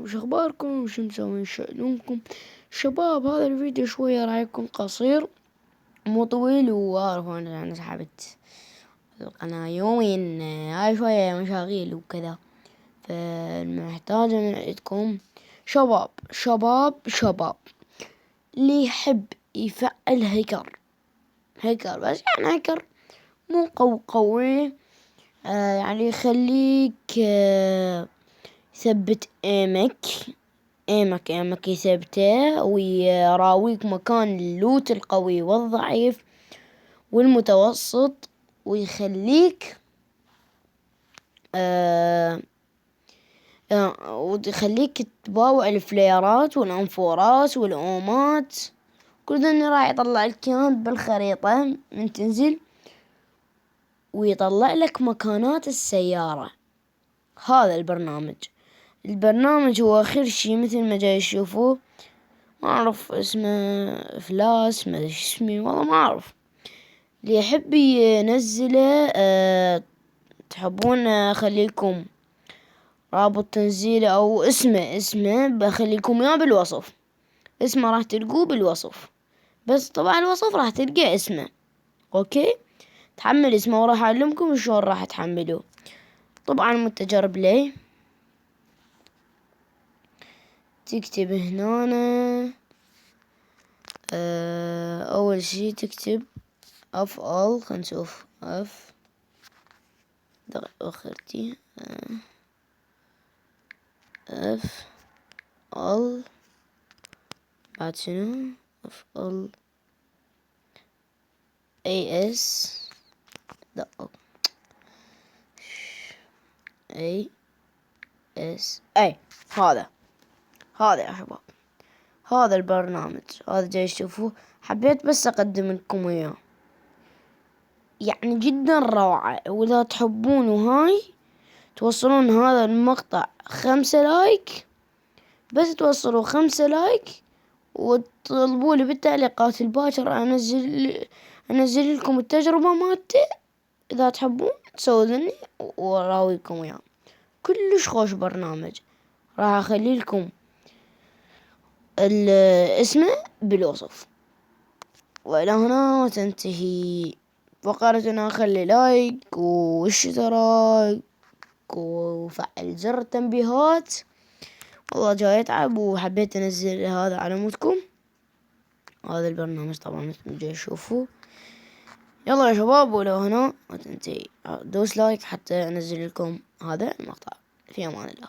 وش اخباركم؟ وش مسوين شأنكم شباب؟ هذا الفيديو شوية راح يكون قصير مو طويل، واعرف انا سحبت القناة يومين، هاي شوية مشاغيل وكذا، فمحتاجة من عندكم شباب شباب شباب اللي يحب يفعل هيكر بس، يعني هيكر مو قوي، يعني يخليك يثبت ايمك يثبته، ويراويك مكان اللوت القوي والضعيف والمتوسط، ويخليك ويخليك تباوع الفليرات والانفورات والاومات، كل ذا راح يطلع لك بالخريطة من تنزل، ويطلع لك مكانات السيارة. هذا البرنامج هو آخر شي مثل ما جاي تشوفوه، ما أعرف اسمه، فلاس ما أدري اسمه والله ما أعرف. اللي يحب ينزله تحبون أخليكم رابط تنزيله أو اسمه بخليكم إياه بالوصف. اسمه راح تلقوه بالوصف، بس طبعا الوصف راح تلقى اسمه. أوكي، تحمل اسمه وراح أعلمكم شلون راح تحملوه. طبعا متجر بلاي، تكتب هنا أول شي تكتب أفعل، خلينا نشوف أخرتي أفعل، بعد شنو أفعل AS أي هذا يا شباب، هذا البرنامج هذا جاي تشوفوه. حبيت بس أقدم لكم إياه، يعني جدا روعة. وإذا تحبون هاي توصلون هذا المقطع 5 لايك، بس توصلوا 5 لايك وتطلبوا لي بالتعليقات الباكر أنزل لكم التجربة مالتي. إذا تحبون تسووا ذني وراويكم إياه. كلش خوش برنامج، راح أخلي لكم اسمه بالوصف. وإلى هنا تنتهي فقرتنا. خلي لايك واشتراك وفعل زر التنبيهات. والله جاي أتعب وحبيت أنزل هذا على مودكم. هذا البرنامج طبعا مثل ما جاي تشوفوه. يلا يا شباب، ولو هنا ما تنتهي دوس لايك حتى أنزل لكم هذا المقطع. في أمان الله.